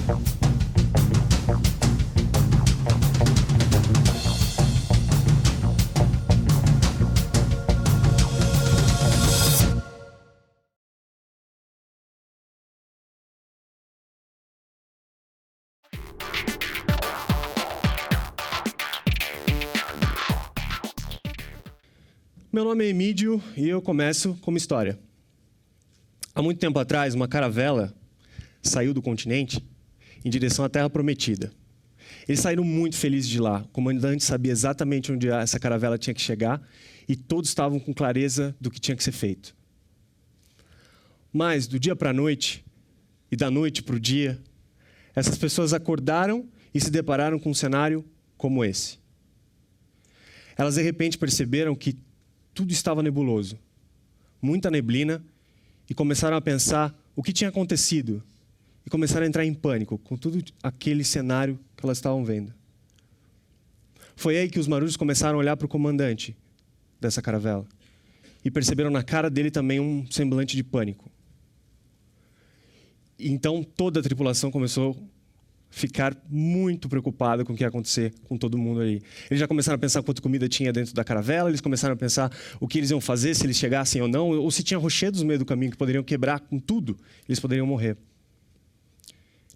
Meu nome é Emídio e eu começo com uma história. Há muito tempo atrás, uma caravela saiu do continente em direção à Terra Prometida. Eles saíram muito felizes de lá. O comandante sabia exatamente onde essa caravela tinha que chegar e todos estavam com clareza do que tinha que ser feito. Mas, do dia para a noite e da noite para o dia, essas pessoas acordaram e se depararam com um cenário como esse. Elas, de repente, perceberam que tudo estava nebuloso, muita neblina, e começaram a pensar o que tinha acontecido. E começaram a entrar em pânico com todo aquele cenário que elas estavam vendo. Foi aí que os marujos começaram a olhar para o comandante dessa caravela. E perceberam na cara dele também um semblante de pânico. E então toda a tripulação começou a ficar muito preocupada com o que ia acontecer com todo mundo ali. Eles já começaram a pensar quanta comida tinha dentro da caravela, eles começaram a pensar o que eles iam fazer, se eles chegassem ou não, ou se tinha rochedos no meio do caminho que poderiam quebrar com tudo, eles poderiam morrer.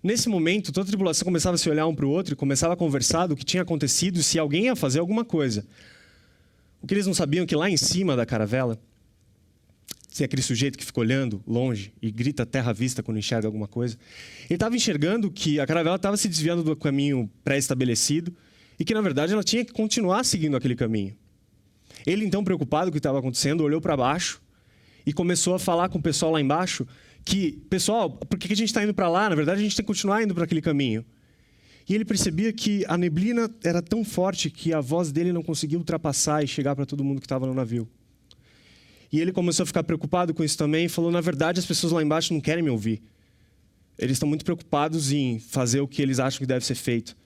Nesse momento, toda a tripulação começava a se olhar um para o outro e começava a conversar do que tinha acontecido e se alguém ia fazer alguma coisa. O que eles não sabiam é que lá em cima da caravela, tem aquele sujeito que fica olhando longe e grita terra à vista quando enxerga alguma coisa. Ele estava enxergando que a caravela estava se desviando do caminho pré-estabelecido e que, na verdade, ela tinha que continuar seguindo aquele caminho. Ele, então, preocupado com o que estava acontecendo, olhou para baixo e começou a falar com o pessoal lá embaixo que, pessoal, por que a gente está indo para lá? Na verdade, a gente tem que continuar indo para aquele caminho. E ele percebia que a neblina era tão forte que a voz dele não conseguia ultrapassar e chegar para todo mundo que estava no navio. E ele começou a ficar preocupado com isso também e falou, na verdade, as pessoas lá embaixo não querem me ouvir. Eles estão muito preocupados em fazer o que eles acham que deve ser feito.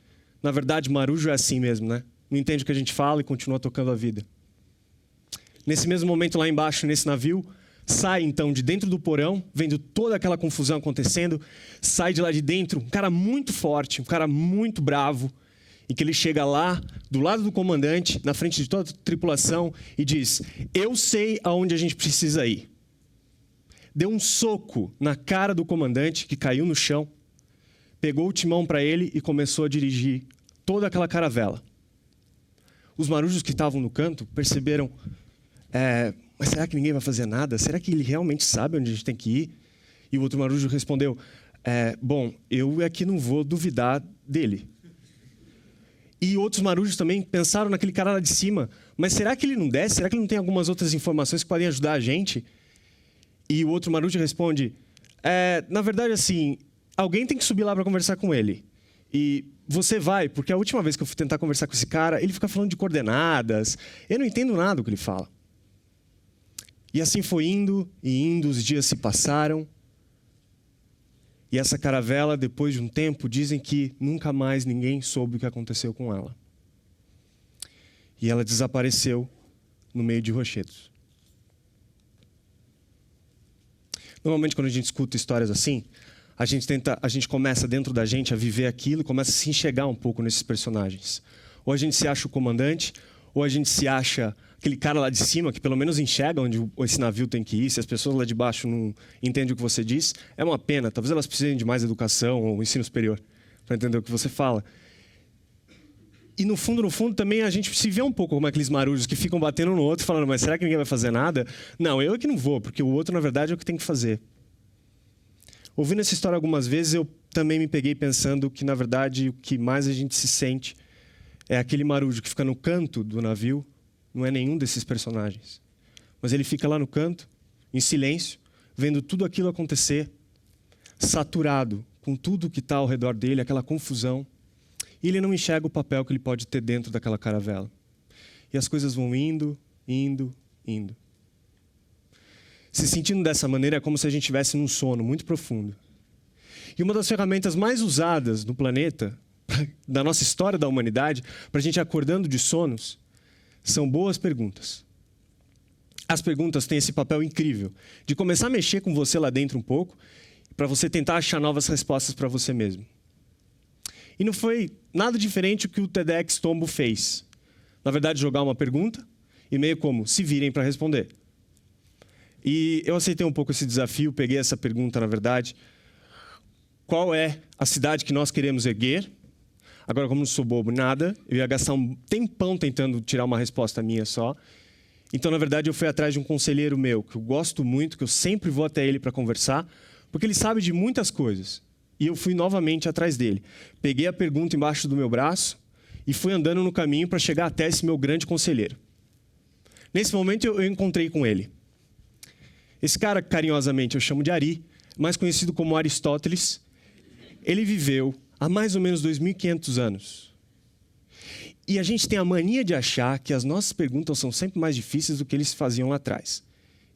Na verdade, marujo é assim mesmo, né? Não entende o que a gente fala e continua tocando a vida. Nesse mesmo momento lá embaixo, nesse navio, sai então de dentro do porão, vendo toda aquela confusão acontecendo, sai de lá de dentro um cara muito forte, um cara muito bravo, e que ele chega lá, do lado do comandante, na frente de toda a tripulação, e diz, eu sei aonde a gente precisa ir. Deu um soco na cara do comandante, que caiu no chão, pegou o timão para ele e começou a dirigir toda aquela caravela. Os marujos que estavam no canto perceberam, mas será que ninguém vai fazer nada? Será que ele realmente sabe onde a gente tem que ir? E o outro marujo respondeu, bom, eu é que não vou duvidar dele. E outros marujos também pensaram naquele cara lá de cima. Mas será que ele não desce? Será que ele não tem algumas outras informações que podem ajudar a gente? E o outro marujo responde, na verdade, assim, alguém tem que subir lá para conversar com ele. E você vai, porque a última vez que eu fui tentar conversar com esse cara, ele fica falando de coordenadas. Eu não entendo nada do que ele fala. E assim foi indo e indo, os dias se passaram. E essa caravela, depois de um tempo, dizem que nunca mais ninguém soube o que aconteceu com ela. E ela desapareceu no meio de rochedos. Normalmente, quando a gente escuta histórias assim, a gente começa dentro da gente a viver aquilo e começa a se enxergar um pouco nesses personagens. Ou a gente se acha o comandante, ou a gente se acha aquele cara lá de cima, que pelo menos enxerga onde esse navio tem que ir. Se as pessoas lá de baixo não entendem o que você diz, é uma pena. Talvez elas precisem de mais educação ou ensino superior para entender o que você fala. E no fundo, também a gente se vê um pouco como aqueles marujos que ficam batendo no outro, falando, mas será que ninguém vai fazer nada? Não, eu é que não vou, porque o outro, na verdade, é o que tem que fazer. Ouvindo essa história algumas vezes, eu também me peguei pensando que, na verdade, o que mais a gente se sente é aquele marujo que fica no canto do navio, não é nenhum desses personagens. Mas ele fica lá no canto, em silêncio, vendo tudo aquilo acontecer, saturado com tudo que está ao redor dele, aquela confusão. E ele não enxerga o papel que ele pode ter dentro daquela caravela. E as coisas vão indo, indo, indo. Se sentindo dessa maneira é como se a gente estivesse num sono muito profundo. E uma das ferramentas mais usadas no planeta, da nossa história da humanidade, para a gente ir acordando de sonos, são boas perguntas. As perguntas têm esse papel incrível de começar a mexer com você lá dentro um pouco, para você tentar achar novas respostas para você mesmo. E não foi nada diferente do que o TEDx Tombo fez. Na verdade, jogar uma pergunta e meio como, se virem para responder. E eu aceitei um pouco esse desafio, peguei essa pergunta, na verdade. Qual é a cidade que nós queremos erguer? Agora, como não sou bobo, nada. Eu ia gastar um tempão tentando tirar uma resposta minha só. Então, na verdade, eu fui atrás de um conselheiro meu, que eu gosto muito, que eu sempre vou até ele para conversar, porque ele sabe de muitas coisas. E eu fui novamente atrás dele. Peguei a pergunta embaixo do meu braço e fui andando no caminho para chegar até esse meu grande conselheiro. Nesse momento, eu encontrei com ele. Esse cara, carinhosamente, eu chamo de Ari, mais conhecido como Aristóteles. Ele viveu há mais ou menos 2.500 anos. E a gente tem a mania de achar que as nossas perguntas são sempre mais difíceis do que eles faziam lá atrás.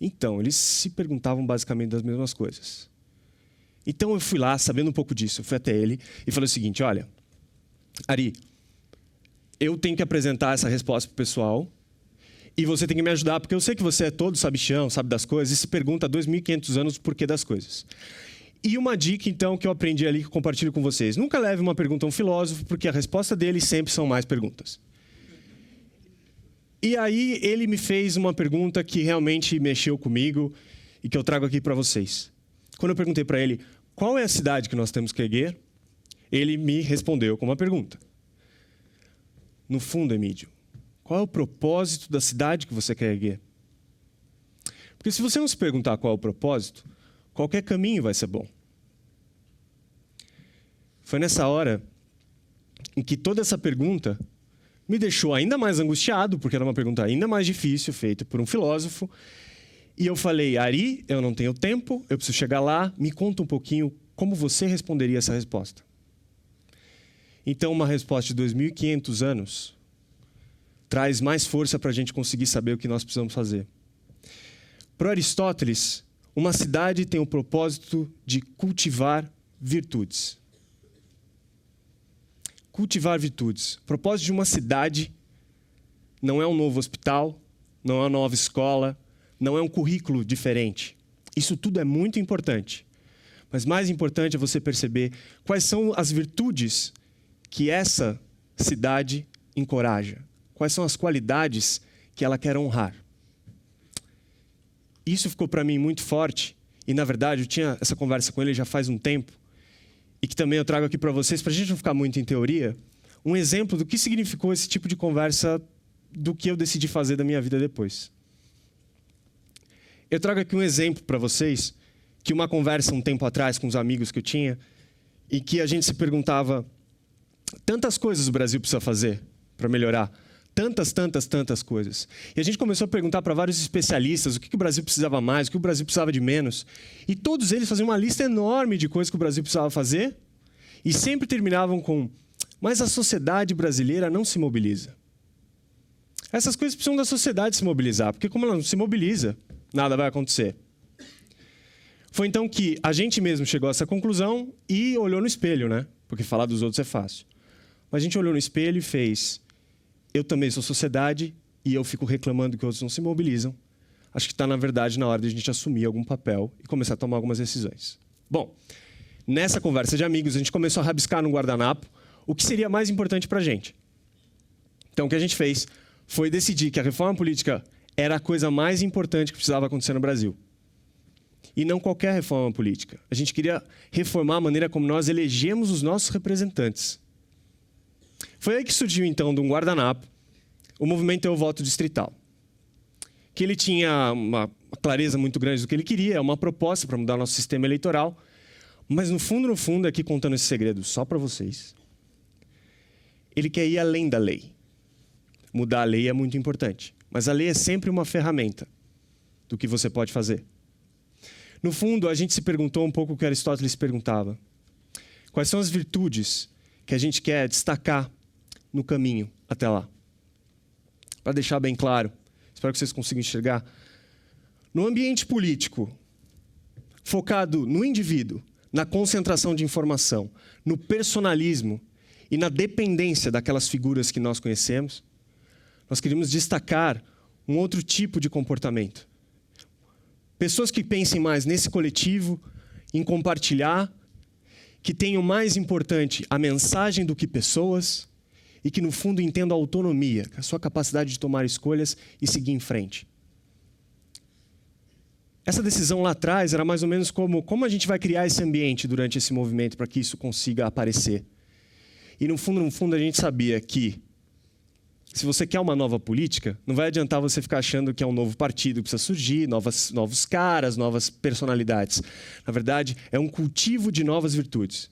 Então, eles se perguntavam basicamente das mesmas coisas. Então, eu fui lá, sabendo um pouco disso, eu fui até ele e falei o seguinte, olha, Ari, eu tenho que apresentar essa resposta para o pessoal e você tem que me ajudar, porque eu sei que você é todo sabichão, sabe das coisas, e se pergunta há 2.500 anos o porquê das coisas. E uma dica, então, que eu aprendi ali, que eu compartilho com vocês. Nunca leve uma pergunta a um filósofo, porque a resposta dele sempre são mais perguntas. E aí, ele me fez uma pergunta que realmente mexeu comigo e que eu trago aqui para vocês. Quando eu perguntei para ele, qual é a cidade que nós temos que erguer? Ele me respondeu com uma pergunta. No fundo, Emídio, qual é o propósito da cidade que você quer erguer? Porque se você não se perguntar qual é o propósito, qualquer caminho vai ser bom. Foi nessa hora em que toda essa pergunta me deixou ainda mais angustiado, porque era uma pergunta ainda mais difícil, feita por um filósofo. E eu falei, Ari, eu não tenho tempo, eu preciso chegar lá, me conta um pouquinho como você responderia essa resposta. Então, uma resposta de 2.500 anos traz mais força para a gente conseguir saber o que nós precisamos fazer. Para Aristóteles, uma cidade tem o propósito de cultivar virtudes. Cultivar virtudes. O propósito de uma cidade não é um novo hospital, não é uma nova escola, não é um currículo diferente. Isso tudo é muito importante. Mas mais importante é você perceber quais são as virtudes que essa cidade encoraja. Quais são as qualidades que ela quer honrar. Isso ficou para mim muito forte. E, na verdade, eu tinha essa conversa com ele já faz um tempo. E que também eu trago aqui para vocês, para a gente não ficar muito em teoria, um exemplo do que significou esse tipo de conversa do que eu decidi fazer da minha vida depois. Eu trago aqui um exemplo para vocês, que uma conversa um tempo atrás com os amigos que eu tinha, e que a gente se perguntava, tantas coisas o Brasil precisa fazer para melhorar. Tantas coisas. E a gente começou a perguntar para vários especialistas o que o Brasil precisava mais, o que o Brasil precisava de menos. E todos eles faziam uma lista enorme de coisas que o Brasil precisava fazer e sempre terminavam com, mas a sociedade brasileira não se mobiliza. Essas coisas precisam da sociedade se mobilizar, porque como ela não se mobiliza, nada vai acontecer. Foi então que a gente mesmo chegou a essa conclusão e olhou no espelho, né? Porque falar dos outros é fácil. Mas a gente olhou no espelho e fez... Eu também sou sociedade e eu fico reclamando que outros não se mobilizam. Acho que está, na verdade, na hora de a gente assumir algum papel e começar a tomar algumas decisões. Bom, nessa conversa de amigos, a gente começou a rabiscar no guardanapo o que seria mais importante para a gente. Então, o que a gente fez foi decidir que a reforma política era a coisa mais importante que precisava acontecer no Brasil. E não qualquer reforma política. A gente queria reformar a maneira como nós elegemos os nossos representantes. Foi aí que surgiu, então, de um guardanapo, o movimento Eu Voto Distrital. Que ele tinha uma clareza muito grande do que ele queria, uma proposta para mudar o nosso sistema eleitoral. Mas, no fundo, aqui contando esse segredo só para vocês, ele quer ir além da lei. Mudar a lei é muito importante, mas a lei é sempre uma ferramenta do que você pode fazer. No fundo, a gente se perguntou um pouco o que Aristóteles perguntava. Quais são as virtudes que a gente quer destacar no caminho até lá? Para deixar bem claro, espero que vocês consigam enxergar. No ambiente político, focado no indivíduo, na concentração de informação, no personalismo e na dependência daquelas figuras que nós conhecemos, nós queríamos destacar um outro tipo de comportamento. Pessoas que pensem mais nesse coletivo, em compartilhar que tenham mais importante a mensagem do que pessoas e que, no fundo, entendam a autonomia, a sua capacidade de tomar escolhas e seguir em frente. Essa decisão lá atrás era mais ou menos como a gente vai criar esse ambiente durante esse movimento para que isso consiga aparecer. E, no fundo, a gente sabia que se você quer uma nova política, não vai adiantar você ficar achando que é um novo partido que precisa surgir, novos caras, novas personalidades. Na verdade, é um cultivo de novas virtudes.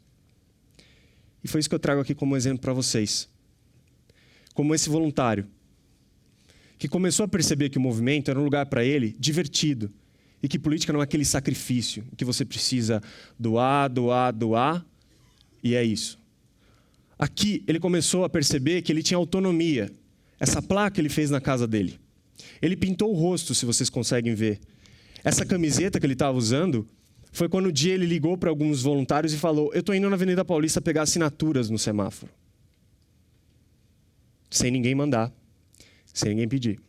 E foi isso que eu trago aqui como exemplo para vocês. Como esse voluntário, que começou a perceber que o movimento era um lugar para ele divertido, e que política não é aquele sacrifício, que você precisa doar, e é isso. Aqui, ele começou a perceber que ele tinha autonomia. Essa placa ele fez na casa dele. Ele pintou o rosto, se vocês conseguem ver. Essa camiseta que ele estava usando foi quando um dia ele ligou para alguns voluntários e falou: eu estou indo na Avenida Paulista pegar assinaturas no semáforo. Sem ninguém mandar, sem ninguém pedir.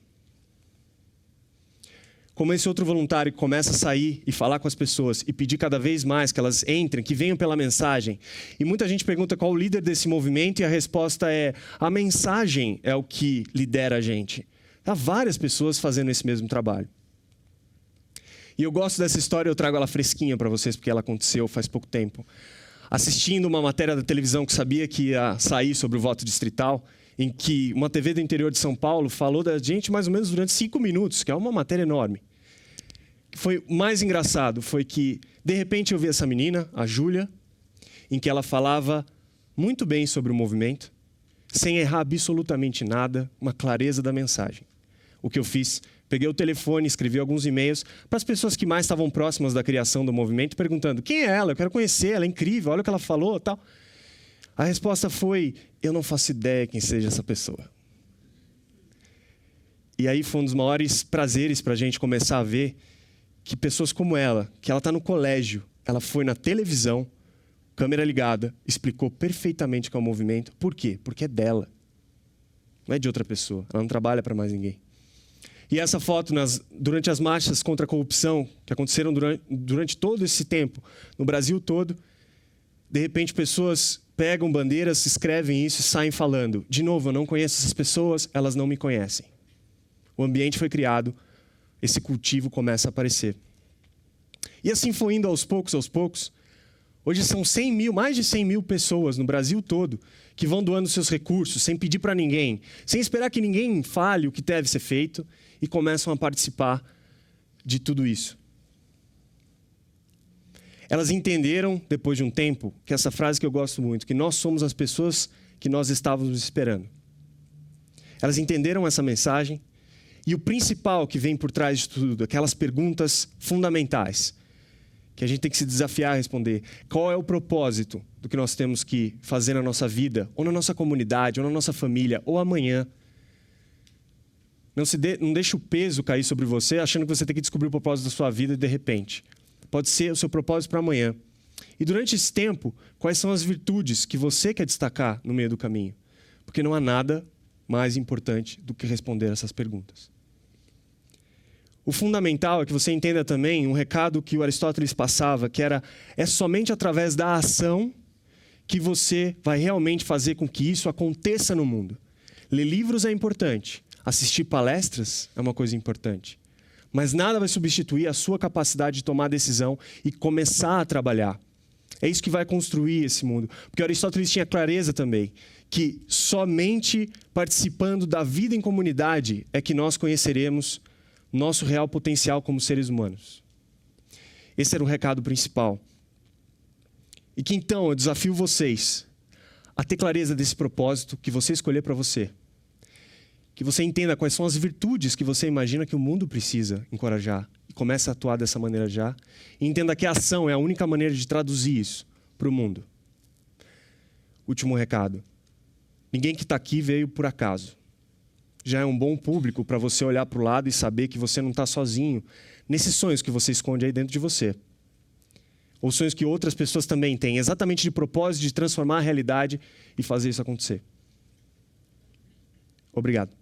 Como esse outro voluntário que começa a sair e falar com as pessoas e pedir cada vez mais que elas entrem, que venham pela mensagem. E muita gente pergunta qual o líder desse movimento e a resposta é: a mensagem é o que lidera a gente. Há várias pessoas fazendo esse mesmo trabalho. E eu gosto dessa história, eu trago ela fresquinha para vocês, porque ela aconteceu faz pouco tempo. Assistindo uma matéria da televisão que sabia que ia sair sobre o voto distrital, em que uma TV do interior de São Paulo falou da gente mais ou menos durante 5 minutos, que é uma matéria enorme. O que foi mais engraçado foi que, de repente, eu vi essa menina, a Júlia, em que ela falava muito bem sobre o movimento, sem errar absolutamente nada, uma clareza da mensagem. O que eu fiz? Peguei o telefone, escrevi alguns e-mails para as pessoas que mais estavam próximas da criação do movimento, perguntando: quem é ela? Eu quero conhecer, ela é incrível, olha o que ela falou, tal. A resposta foi: eu não faço ideia quem seja essa pessoa. E aí foi um dos maiores prazeres para a gente começar a ver que pessoas como ela, que ela está no colégio, ela foi na televisão, câmera ligada, explicou perfeitamente o que é o movimento. Por quê? Porque é dela. Não é de outra pessoa. Ela não trabalha para mais ninguém. E essa foto, durante as marchas contra a corrupção, que aconteceram durante todo esse tempo, no Brasil todo, de repente pessoas pegam bandeiras, escrevem isso e saem falando: de novo, eu não conheço essas pessoas, elas não me conhecem. O ambiente foi criado, esse cultivo começa a aparecer. E assim foi indo aos poucos. Hoje são mais de 100 mil pessoas no Brasil todo que vão doando seus recursos, sem pedir para ninguém, sem esperar que ninguém fale o que deve ser feito, e começam a participar de tudo isso. Elas entenderam, depois de um tempo, que essa frase que eu gosto muito, que nós somos as pessoas que nós estávamos esperando. Elas entenderam essa mensagem. E o principal que vem por trás de tudo, aquelas perguntas fundamentais, que a gente tem que se desafiar a responder. Qual é o propósito do que nós temos que fazer na nossa vida, ou na nossa comunidade, ou na nossa família, ou amanhã? Não deixe o peso cair sobre você, achando que você tem que descobrir o propósito da sua vida de repente. Pode ser o seu propósito para amanhã. E durante esse tempo, quais são as virtudes que você quer destacar no meio do caminho? Porque não há nada mais importante do que responder essas perguntas. O fundamental é que você entenda também um recado que o Aristóteles passava, que é somente através da ação que você vai realmente fazer com que isso aconteça no mundo. Ler livros é importante, assistir palestras é uma coisa importante, mas nada vai substituir a sua capacidade de tomar decisão e começar a trabalhar. É isso que vai construir esse mundo. Porque Aristóteles tinha clareza também que somente participando da vida em comunidade é que nós conheceremos nosso real potencial como seres humanos. Esse era o recado principal. E que então eu desafio vocês a ter clareza desse propósito que você escolher para você. Que você entenda quais são as virtudes que você imagina que o mundo precisa encorajar. E comece a atuar dessa maneira já. E entenda que a ação é a única maneira de traduzir isso para o mundo. Último recado. Ninguém que está aqui veio por acaso. Já é um bom público para você olhar para o lado e saber que você não está sozinho nesses sonhos que você esconde aí dentro de você. Ou sonhos que outras pessoas também têm, exatamente de propósito de transformar a realidade e fazer isso acontecer. Obrigado.